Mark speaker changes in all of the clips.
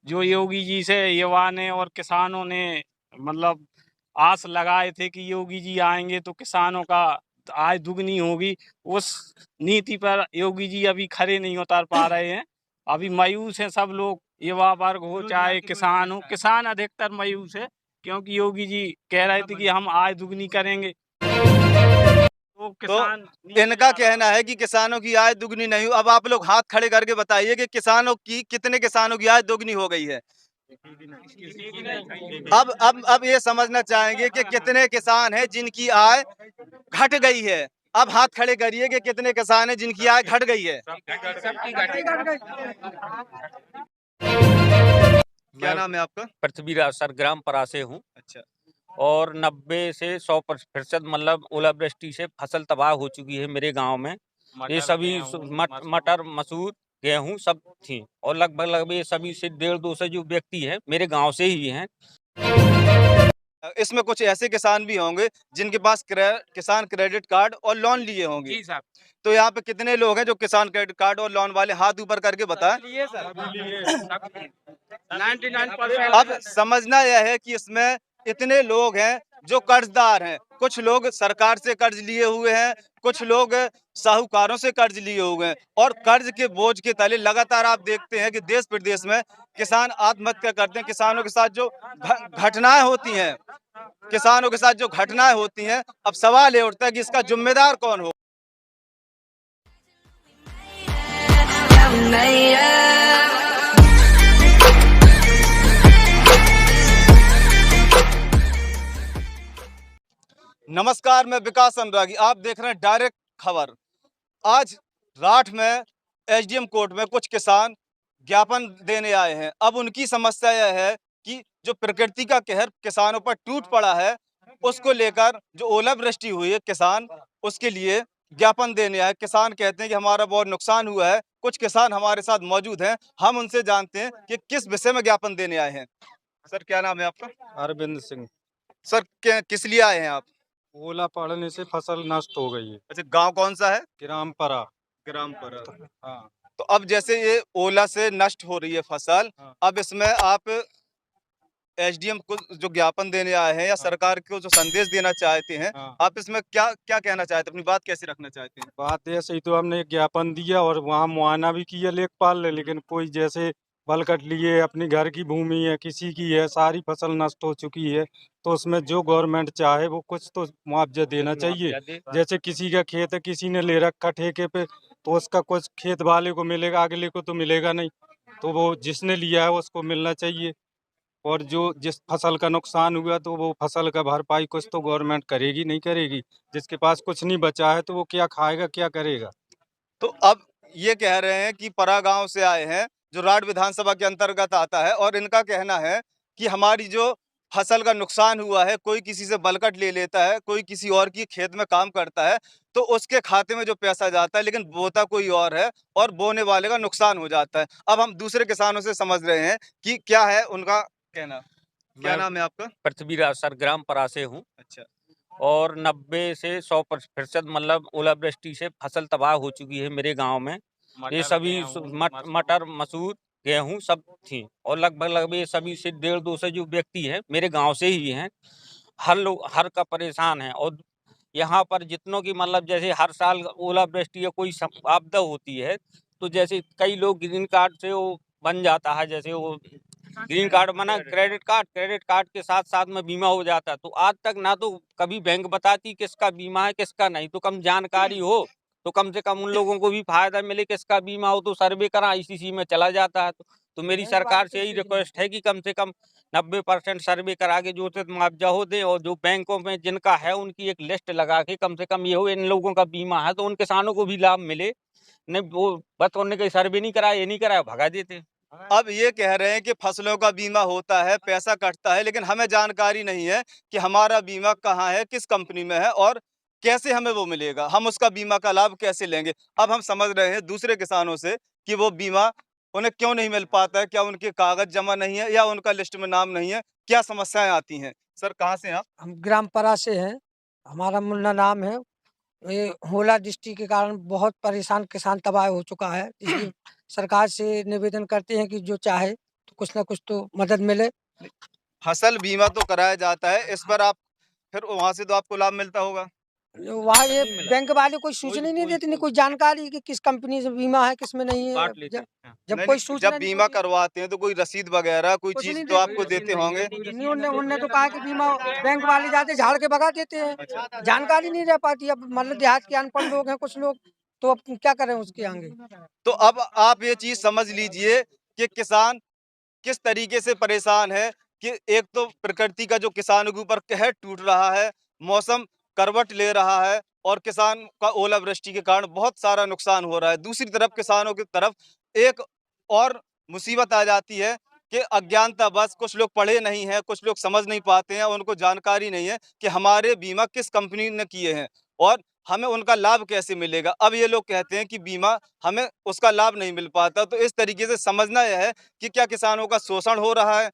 Speaker 1: जो योगी जी से युवा ने और किसानों ने मतलब आस लगाए थे कि योगी जी आएंगे तो किसानों का आय दुगनी होगी, उस नीति पर योगी जी अभी खरे नहीं उतर पा रहे हैं। अभी मायूस हैं सब लोग, युवा वर्ग हो चाहे किसान हो, किसान अधिकतर मायूस है क्योंकि योगी जी कह रहे थे कि हम आय दुगनी करेंगे, तो
Speaker 2: तो
Speaker 1: किसान
Speaker 2: इनका कहना है कि किसानों की आय दुगनी नहीं हुई। अब आप लोग हाथ खड़े करके बताइए कि कितने किसानों की आय दुगनी हो गई है। अब ये समझना चाहेंगे कि कितने किसान हैं जिनकी आय घट गई है। अब हाथ खड़े करिए कि कितने किसान हैं जिनकी आय घट गई है। क्या
Speaker 3: मैं
Speaker 2: नाम है आपका?
Speaker 3: पृथ्वीराज सर ग्राम परा से हूँ।
Speaker 2: अच्छा।
Speaker 3: और 90 से 100% मतलब ओलावृष्टि से फसल तबाह हो चुकी है मेरे गांव में। ये सभी मटर, मसूर, गेहूं सब थी और लगभग ये सभी से 150-200 जो व्यक्ति हैं मेरे गांव से ही हैं।
Speaker 2: इसमें कुछ ऐसे किसान भी होंगे जिनके पास किसान क्रेडिट कार्ड और लोन लिए होंगे।
Speaker 1: जी साहब।
Speaker 2: तो यहाँ पे कितने लोग हैं जो किसान क्रेडिट कार्ड और लोन वाले? हाथ ऊपर करके बताएं।
Speaker 1: 99%
Speaker 2: अब समझना यह है कि इसमें इतने लोग हैं जो कर्जदार हैं। कुछ लोग सरकार से कर्ज लिए हुए हैं, कुछ लोग साहूकारों से कर्ज लिए हुए हैं और कर्ज के बोझ के तले लगातार आप देखते हैं कि देश प्रदेश में किसान आत्महत्या करते हैं। किसानों के साथ जो घटनाएं होती हैं, अब सवाल ये उठता है कि इसका जिम्मेदार कौन हो। नमस्कार, मैं विकास अनुरागी, आप देख रहे हैं डायरेक्ट खबर। आज राठ में एसडीएम कोर्ट में कुछ किसान ज्ञापन देने आए हैं। अब उनकी समस्या यह है कि जो प्रकृति का कहर किसानों पर टूट पड़ा है, उसको लेकर जो ओलावृष्टि हुई है, किसान उसके लिए ज्ञापन देने आए। किसान कहते हैं कि हमारा बहुत नुकसान हुआ है। कुछ किसान हमारे साथ मौजूद हैं, हम उनसे जानते हैं कि किस विषय में ज्ञापन देने आए हैं। सर, क्या नाम है आपका?
Speaker 4: अरविंद सिंह।
Speaker 2: सर, किस लिए आए हैं आप?
Speaker 4: ओला पड़ने से फसल नष्ट हो गई है।
Speaker 2: अच्छा, गांव कौन सा है?
Speaker 4: ग्रामपरा।
Speaker 2: ग्रामपुरा।
Speaker 4: हाँ।
Speaker 2: तो अब जैसे ये ओला से नष्ट हो रही है फसल,
Speaker 4: हाँ।
Speaker 2: अब इसमें आप एसडीएम को जो ज्ञापन देने आए हैं या सरकार को जो संदेश देना चाहते हैं,
Speaker 4: हाँ।
Speaker 2: आप इसमें क्या क्या कहना चाहते हैं? अपनी बात कैसे रखना चाहते हैं?
Speaker 4: बात ऐसे ही तो हमने एक ज्ञापन दिया और वहाँ मुआयना भी किया लेखपाल ने, लेकिन कोई जैसे बलकट लिए अपनी घर की भूमि है, किसी की है, सारी फसल नष्ट हो चुकी है, तो उसमें जो गवर्नमेंट चाहे वो कुछ तो मुआवजा देना चाहिए। जैसे किसी का खेत है, किसी ने ले रखा ठेके पे, तो उसका कुछ खेत वाले को मिलेगा, अगले को तो मिलेगा नहीं। तो वो जिसने लिया है उसको मिलना चाहिए। और जो जिस फसल का नुकसान हुआ तो वो फसल का भरपाई कुछ तो गवर्नमेंट करेगी नहीं करेगी। जिसके पास कुछ नहीं बचा है तो वो क्या खाएगा, क्या करेगा।
Speaker 2: तो अब ये कह रहे हैं कि परा गांव से आए हैं, जो राठ विधानसभा के अंतर्गत आता है, और इनका कहना है कि हमारी जो फसल का नुकसान हुआ है, कोई किसी से बलकट ले लेता है, कोई किसी और की खेत में काम करता है, तो उसके खाते में जो पैसा जाता है, लेकिन बोता कोई और है और बोने वाले का नुकसान हो जाता है। अब हम दूसरे किसानों से समझ रहे हैं कि क्या है उनका कहना। क्या
Speaker 3: मैं
Speaker 2: नाम है आपका?
Speaker 3: पृथ्वीराज सर ग्राम परा से हूँ।
Speaker 2: अच्छा।
Speaker 3: और 90 से 100% मतलब ओलावृष्टि से फसल तबाह हो चुकी है मेरे गांव में। ये सभी मटर, मसूर, गेहूं सब थी और लगभग ये सभी से 150-200 जो व्यक्ति हैं मेरे गांव से ही हैं। हर लोग हर का परेशान है। और यहाँ पर जितनों की मतलब जैसे हर साल ओलावृष्टि या कोई आपदा होती है, तो जैसे कई लोग ग्रीन कार्ड से वो बन जाता है, जैसे वो ग्रीन कार्ड बना, क्रेडिट कार्ड के साथ साथ में बीमा हो जाता है। तो आज तक ना तो कभी बैंक बताती किसका बीमा है किसका नहीं, तो कम जानकारी हो तो कम से कम उन लोगों को भी फायदा मिले, किसका बीमा हो तो सर्वे करा आईसीसी में चला जाता है। तो मेरी सरकार से यही रिक्वेस्ट है कि कम से कम 90% सर्वे करा के जो उचित मुआवजा हो दे, और जो बैंकों में जिनका है उनकी एक लिस्ट लगा के कम से कम ये हो इन लोगों का बीमा है तो उन किसानों को भी लाभ मिले। नहीं वो बस उन्होंने कहीं सर्वे नहीं कराया, ये नहीं कराया, भगा देते।
Speaker 2: अब ये कह रहे हैं कि फसलों का बीमा होता है, पैसा कटता है, लेकिन हमें जानकारी नहीं है कि हमारा बीमा कहाँ है, किस कंपनी में है और कैसे हमें वो मिलेगा, हम उसका बीमा का लाभ कैसे लेंगे। अब हम समझ रहे हैं दूसरे किसानों से कि वो बीमा उन्हें क्यों नहीं मिल पाता है, क्या उनके कागज जमा नहीं है या उनका लिस्ट में नाम नहीं है, क्या समस्याएं आती हैं। सर, कहाँ से हैं आप?
Speaker 5: हम ग्रामपरा से हैं। हमारा मुन्ना नाम है। ये ओलावृष्टि के कारण बहुत परेशान किसान तबाह हो चुका है। इसलिए सरकार से निवेदन करते हैं कि जो चाहे तो कुछ ना कुछ तो मदद मिले।
Speaker 2: फसल बीमा तो कराया जाता है, इस पर आप फिर वहां से तो आपको लाभ मिलता होगा।
Speaker 5: वहाँ ये बैंक वाले कोई सूचना ही नहीं देते, नहीं कोई जानकारी कि किस कंपनी से बीमा है किस में नहीं है। जब
Speaker 2: नहीं,
Speaker 5: कोई
Speaker 2: नहीं,
Speaker 5: सूचना
Speaker 2: जब
Speaker 5: नहीं
Speaker 2: बीमा
Speaker 5: होगी,
Speaker 2: करवाते हैं तो कोई रसीद वगैरह कोई
Speaker 5: कुछ
Speaker 2: चीज
Speaker 5: नहीं
Speaker 2: तो आपको देते होंगे।
Speaker 5: नहीं, उनने तो कहा कि बीमा बैंक वाले जाते झाड़ के भगा देते हैं, जानकारी नहीं रह पाती। अब मतलब देहात के अनपढ़ लोग हैं कुछ लोग, तो अब क्या करें उसके आगे।
Speaker 2: तो अब आप ये चीज समझ लीजिए कि किसान किस तरीके से परेशान है कि एक तो प्रकृति का जो किसानों के ऊपर कहर टूट रहा है, मौसम करवट ले रहा है और किसान का ओलावृष्टि के कारण बहुत सारा नुकसान हो रहा है। दूसरी तरफ किसानों की तरफ एक और मुसीबत आ जाती है कि अज्ञानता बस कुछ लोग पढ़े नहीं हैं, कुछ लोग समझ नहीं पाते हैं, उनको जानकारी नहीं है कि हमारे बीमा किस कंपनी ने किए हैं और हमें उनका लाभ कैसे मिलेगा। अब ये लोग कहते हैं कि बीमा हमें उसका लाभ नहीं मिल पाता। तो इस तरीके से समझना यह है कि क्या किसानों का शोषण हो रहा है।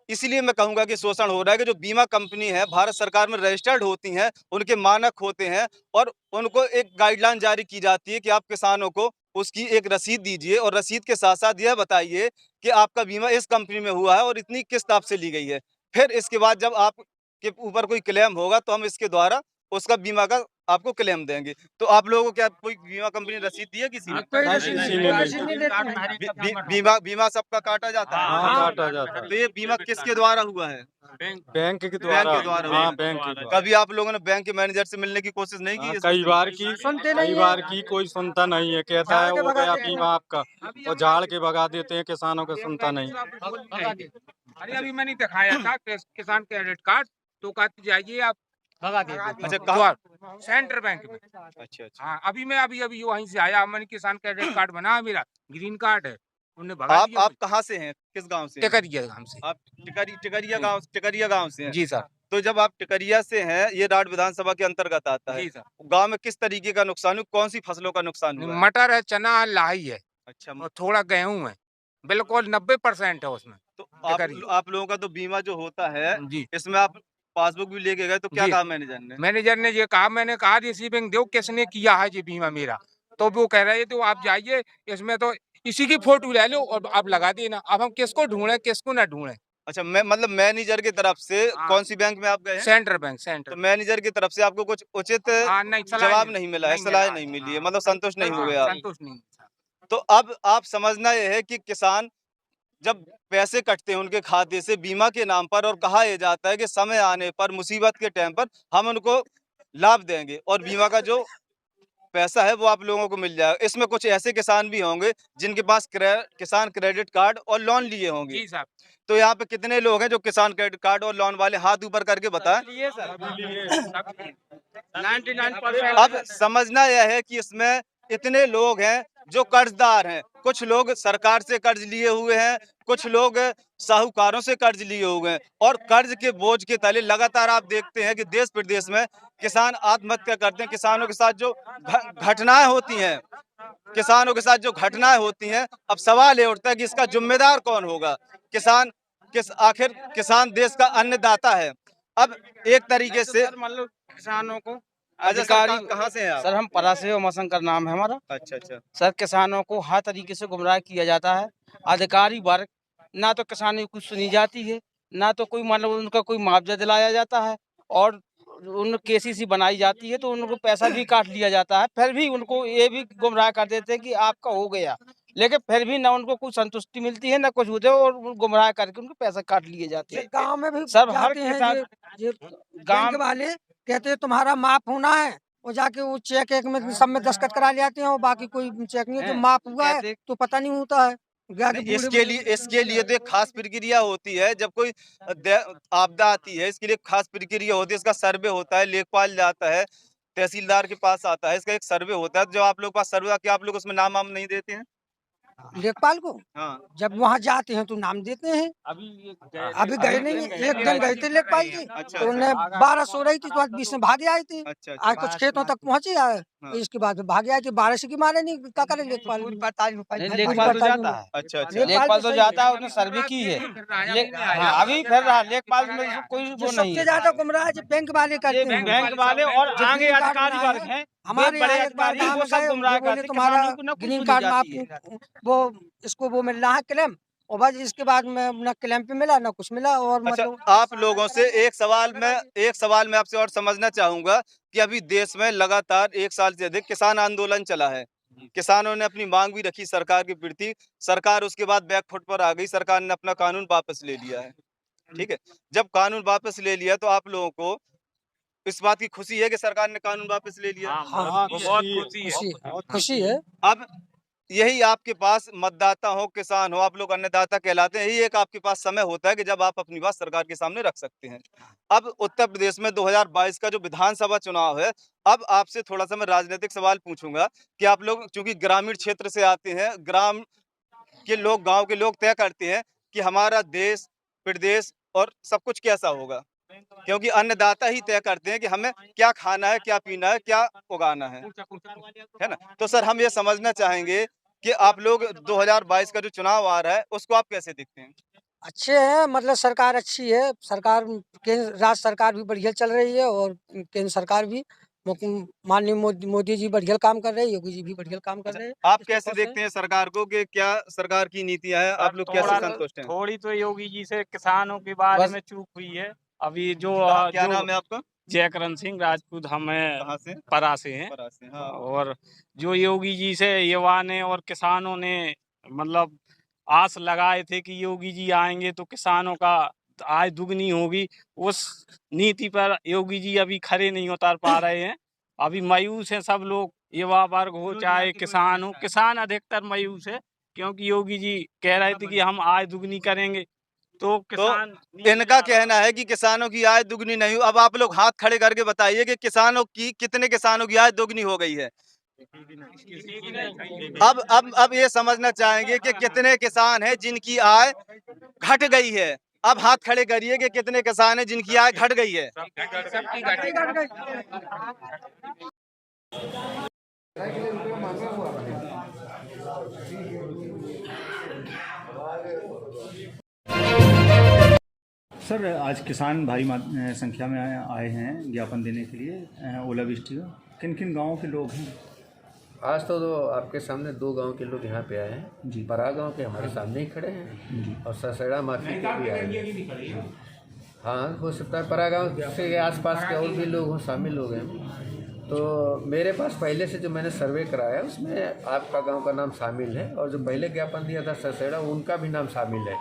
Speaker 2: इसलिए मैं कहूंगा कि शोषण हो रहा है कि जो बीमा कंपनी है भारत सरकार में रजिस्टर्ड होती हैं, उनके मानक होते हैं और उनको एक गाइडलाइन जारी की जाती है कि आप किसानों को उसकी एक रसीद दीजिए और रसीद के साथ साथ यह बताइए कि आपका बीमा इस कंपनी में हुआ है और इतनी किस्त आपसे ली गई है। फिर इसके बाद जब आपके ऊपर कोई क्लेम होगा तो हम इसके द्वारा उसका बीमा का आपको क्लेम देंगे। तो आप लोगों को क्या कोई बीमा कंपनी ने रसीद दी है किसी ने?
Speaker 5: कोई
Speaker 4: नहीं,
Speaker 5: रसीद
Speaker 4: किसी
Speaker 5: नहीं,
Speaker 4: ने नहीं
Speaker 5: रसीद नहीं देते।
Speaker 2: बीमा बीमा सबका काटा जाता है।
Speaker 4: हाँ, काटा जाता है।
Speaker 2: तो ये बीमा किसके द्वारा हुआ है?
Speaker 4: बैंक के द्वारा।
Speaker 2: के द्वारा
Speaker 4: हाँ,
Speaker 2: हुआ।
Speaker 4: बैंक के द्वारा।
Speaker 2: कभी आप लोगों ने बैंक के मैनेजर से मिलने की कोशिश नहीं की?
Speaker 4: हाँ,
Speaker 2: इस
Speaker 4: कई बार की
Speaker 5: सुनते नहीं
Speaker 4: कई
Speaker 5: है।
Speaker 4: बार की कोई सुनता नहीं है, कहता
Speaker 5: झाड़
Speaker 4: है
Speaker 5: के
Speaker 4: वो
Speaker 5: भगा
Speaker 4: गया
Speaker 5: देते हैं।
Speaker 4: बीमा आपका, और झाड़ के भगा देते हैं, किसानों को सुनता नहीं।
Speaker 6: अरे अभी मैंने दिखाया था किसान क्रेडिट कार्ड, तो कहते जाइए आप भगा दे
Speaker 2: अच्छा, कहाँ?
Speaker 6: सेंट्रल बैंक में।
Speaker 2: अच्छा अच्छा।
Speaker 6: हाँ, अभी मैं अभी वहीं से आया, मैंने किसान क्रेडिट कार्ड बना है, मेरा ग्रीन कार्ड है, उन्हें भगा दिया।
Speaker 2: आप कहाँ से हैं? किस गांव से हैं?
Speaker 6: टिकरिया गांव से।
Speaker 2: आप टिकरिया गांव से हैं।
Speaker 6: जी सर।
Speaker 2: तो जब आप टिकरिया से हैं, ये राठ विधानसभा के अंतर्गत आता है।
Speaker 6: जी सर।
Speaker 2: गांव में किस तरीके का नुकसान हुआ? कौन सी फसलों का नुकसान हुआ है?
Speaker 6: मटर है, चना है, लाही है
Speaker 2: अच्छा,
Speaker 6: और थोड़ा गेहूं है, बिल्कुल 90% है उसमें।
Speaker 2: तो
Speaker 6: टिकरिया।
Speaker 2: आप लोगों का तो बीमा जो होता है
Speaker 6: जी।
Speaker 2: इसमें आप पासबुक भी लेके गए तो क्या
Speaker 6: जी।
Speaker 2: कहा मैनेजर ने?
Speaker 6: मैनेजर ने ये कहा, मैंने कहा रिसीविंग दो, किसने किया है ये बीमा मेरा, तो वो कह रहे तो आप जाइए इसमें तो इसी की फोटो ले लो और आप लगा देना। अब हम किसको ढूंढे किसको ना ढूंढे।
Speaker 2: अच्छा, मैं मतलब मैनेजर की तरफ से
Speaker 6: हाँ।
Speaker 2: कौन सी बैंक में आप गए हैं?
Speaker 6: सेंट्रल बैंक
Speaker 2: तो
Speaker 6: सेंट्रल।
Speaker 2: मैनेजर की तरफ से आपको कुछ उचित
Speaker 6: हाँ, नहीं, सलाह
Speaker 2: जवाब नहीं मिला है, सलाह नहीं मिली है,
Speaker 6: हाँ।
Speaker 2: मतलब संतुष्ट नहीं हुए आप।
Speaker 6: संतुष्ट नहीं।
Speaker 2: तो अब आप समझना यह है कि किसान जब पैसे कटते हैं उनके खाते से बीमा के नाम पर और कहा यह जाता है कि समय आने पर मुसीबत के टाइम पर हम उनको लाभ देंगे और बीमा का जो पैसा है वो आप लोगों को मिल जाएगा। इसमें कुछ ऐसे किसान भी होंगे जिनके पास किसान क्रेडिट कार्ड और लोन लिए होंगे।
Speaker 6: जी साहब।
Speaker 2: तो यहाँ पे कितने लोग हैं जो किसान क्रेडिट कार्ड और लोन वाले? हाथ ऊपर करके बताएं।
Speaker 6: 99%।
Speaker 2: अब समझना यह है कि इसमें इतने लोग हैं जो कर्जदार हैं। कुछ लोग सरकार से कर्ज लिए हुए हैं, कुछ लोग साहूकारों से कर्ज लिए हुए हैं और कर्ज के बोझ के तले लगातार आप देखते हैं कि देश प्रदेश में किसान आत्महत्या करते हैं। किसानों के साथ जो घटनाएं होती हैं, अब सवाल ये उठता है कि इसका जिम्मेदार कौन होगा? आखिर किसान देश का अन्नदाता है। अब एक तरीके से
Speaker 7: मतलब किसानों को
Speaker 2: अच्छा,
Speaker 7: अधिकारी
Speaker 2: कहाँ से हैं आप?
Speaker 7: सर हम परासे उमाशंकर नाम है हमारा।
Speaker 2: अच्छा अच्छा।
Speaker 7: सर किसानों को हर तरीके से गुमराह किया जाता है। अधिकारी वर्ग ना तो किसानों की कुछ सुनी जाती है, ना तो कोई मतलब उनका कोई मुआवजा दिलाया जाता है और उन केसीसी बनाई जाती है तो उनको पैसा भी काट लिया जाता है। फिर भी उनको ये भी गुमराह कर देते हैं कि आपका हो गया, लेकिन फिर भी ना उनको कुछ संतुष्टि मिलती है ना कुछ होते और गुमराह करके उनको पैसा काट लिए जाते हैं।
Speaker 5: गांव में भी
Speaker 7: सब हर
Speaker 5: जाते हैं
Speaker 7: किसान
Speaker 5: ये
Speaker 7: गांव
Speaker 5: बैंक वाले कहते हैं तुम्हारा माफ होना है, वो जाके वो चेक एक में सब में दस्तखत करा ले आते हैं और बाकी कोई चेक नहीं है। जो माफ हुआ है
Speaker 7: कहते-
Speaker 5: तो पता नहीं होता है।
Speaker 2: इसके लिए तो एक खास प्रक्रिया होती है। जब कोई आपदा आती है इसके लिए खास प्रक्रिया होती है, इसका सर्वे होता है, लेखपाल जाता है, तहसीलदार के पास आता है, इसका एक सर्वे होता है। जो आप लोग पास सर्वे क्या आप लोग उसमें नाम वाम नहीं देते हैं?
Speaker 5: लेखपाल को
Speaker 2: हाँ।
Speaker 5: जब वहाँ जाते हैं तो नाम देते हैं। अभी गए नहीं है, एक दिन गए थे लेखपाल जी,
Speaker 2: अच्छा,
Speaker 5: तो उन्हें 12 सो रही थी तो आज 20 में भागे आए थे।
Speaker 2: अच्छा
Speaker 5: आज कुछ खेतों तक पहुंचे आए,
Speaker 2: हाँ।
Speaker 5: इसके बाद भागे आए थे। 12 के मारे नहीं क्या करे लेखपाल।
Speaker 7: नहीं, लेखपाल तो जाता है।
Speaker 2: अच्छा अच्छा।
Speaker 5: लेखपाल
Speaker 7: लेखपाल
Speaker 5: तो
Speaker 7: तो
Speaker 5: सही
Speaker 7: जाता है,
Speaker 5: है।
Speaker 7: उसने सर्वे की है। हाँ, अभी फिर रहा लेखपाल में कोई वो नहीं
Speaker 5: सबसे
Speaker 7: है।
Speaker 5: ज्यादा गुमराह जो बैंक वाले करते
Speaker 7: ये
Speaker 5: हैं।
Speaker 7: बैंक वाले और
Speaker 5: जो
Speaker 7: आगे
Speaker 5: ग्रीन कार्ड
Speaker 7: अधिकारी
Speaker 5: बनाए
Speaker 7: वर्ग हैं,
Speaker 5: हमारे
Speaker 7: बड़े
Speaker 5: यहाँ एक बार
Speaker 7: अधिकारी
Speaker 5: गाँव
Speaker 7: वो
Speaker 5: में
Speaker 7: सब
Speaker 5: गए,
Speaker 7: गुमराह
Speaker 5: वो बोले
Speaker 7: करते
Speaker 5: तुम्हारा
Speaker 7: किसानों को ना कुछ
Speaker 5: ग्रीन
Speaker 7: सुनी
Speaker 5: कार्ड में
Speaker 7: जाती है।
Speaker 5: आपको वो इसको वो मिल रहा है क्लेम, और बस इसके बाद में ना क्लैंप पे मिला ना कुछ मिला। और
Speaker 2: अच्छा,
Speaker 5: मतलब
Speaker 2: आप लोगों से एक सवाल मैं आपसे और समझना चाहूंगा कि अभी देश में लगातार 1 साल से अधिक किसान आंदोलन चला है। किसानों ने अपनी मांग भी रखी सरकार के प्रति, सरकार उसके बाद बैकफुट पर आ गई, सरकार ने अपना कानून वापस ले लिया है। ठीक है, जब कानून वापस ले लिया तो आप लोगों को इस बात की खुशी है कि सरकार ने कानून वापस ले लिया?
Speaker 5: हाँ
Speaker 1: बहुत खुशी है।
Speaker 5: खुशी है।
Speaker 2: अब यही आपके पास मतदाता हो, किसान हो, आप लोग अन्नदाता कहलाते हैं, यही एक आपके पास समय होता है कि जब आप अपनी बात सरकार के सामने रख सकते हैं। अब उत्तर प्रदेश में 2022 का जो विधानसभा चुनाव है, अब आपसे थोड़ा-सा मैं राजनीतिक सवाल पूछूँगा कि आप लोग चूँकि ग्रामीण क्षेत्र से आते हैं, ग्राम के लोग, गाँव के लोग तय करते हैं कि हमारा देश, प्रदेश और सब कुछ कैसा होगा। क्योंकि अन्नदाता ही तय करते हैं कि हमें क्या खाना है, क्या पीना है, क्या उगाना है ना? तो सर हम ये समझना चाहेंगे कि आप लोग 2022 का जो चुनाव आ रहा है, उसको आप कैसे देखते हैं?
Speaker 5: अच्छे हैं, मतलब सरकार अच्छी है। सरकार केंद्र राज्य सरकार भी बढ़िया चल रही है और केंद्र सरकार भी माननीय मोदी जी बढ़िया काम कर रहे हैं, योगी जी भी बढ़िया काम कर रहे हैं।
Speaker 2: आप
Speaker 5: इसके
Speaker 2: कैसे
Speaker 5: ऊपर से
Speaker 2: देखते हैं सरकार को कि क्या सरकार की नीतियाँ हैं, आप लोग कैसे
Speaker 1: थोड़ा
Speaker 2: संतुष्ट हैं?
Speaker 1: थोड़ी तो योगी जी से किसानों के बारे
Speaker 7: बस
Speaker 1: में चूक हुई है। अभी जो
Speaker 2: क्या
Speaker 1: जो
Speaker 2: नाम है आपका?
Speaker 1: जयकरण सिंह राजपूत हमें
Speaker 2: कहाँ से?
Speaker 1: परा से हैं।
Speaker 2: परा से, हाँ।
Speaker 1: और जो योगी जी से युवा ने और किसानों ने मतलब आस लगाए थे कि योगी जी आएंगे तो किसानों का आय दुगनी होगी, उस नीति पर योगी जी अभी खरे नहीं उतर पा रहे हैं। अभी मायूस हैं सब लोग, युवा वर्ग हो चाहे किसान हो, किसान अधिकतर मायूस है क्योंकि योगी जी कह रहे थे कि हम आय दुगनी करेंगे तो किसान नहीं
Speaker 2: इनका
Speaker 1: कर रहा।
Speaker 2: कहना है कि किसानों की आय दुगनी नहीं हुई। अब आप लोग हाथ खड़े करके बताइए कि कितने किसानों की आय दुगनी हो गई है? अब ये समझना चाहेंगे कि कितने किसान हैं जिनकी आय घट गई है? अब हाथ खड़े करिए कि कितने किसान हैं जिनकी आय घट गई है?
Speaker 6: सबकी गाड़ी
Speaker 8: सर आज किसान भारी संख्या में आए हैं ज्ञापन देने के लिए ओलावृष्टि का। किन किन गांवों के लोग हैं?
Speaker 9: आज तो आपके सामने 2 गांव के लोग यहाँ पे आए हैं
Speaker 8: जी।
Speaker 9: परा गांव के हमारे सामने ही खड़े हैं और ससैड़ा माफी के भी आए हैं। हाँ, हो सकता है परा गांव से आसपास के और भी लोग हों, शामिल हो गए। तो मेरे पास पहले से जो मैंने सर्वे कराया उसमें आपका गांव का नाम शामिल है और जो पहले ज्ञापन दिया था ससैड़ा उनका भी नाम शामिल है।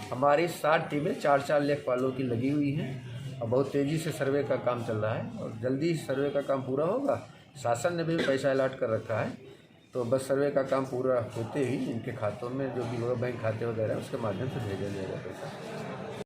Speaker 9: हमारी 60 टीमें 4-4 लेखपालों की लगी हुई हैं और बहुत तेज़ी से सर्वे का काम चल रहा है और जल्दी सर्वे का काम पूरा होगा। शासन ने भी पैसा अलॉट कर रखा है, तो बस सर्वे का काम पूरा होते ही इनके खातों में जो भी होगा बैंक खाते वगैरह उसके माध्यम से भेजा जाएगा पैसा।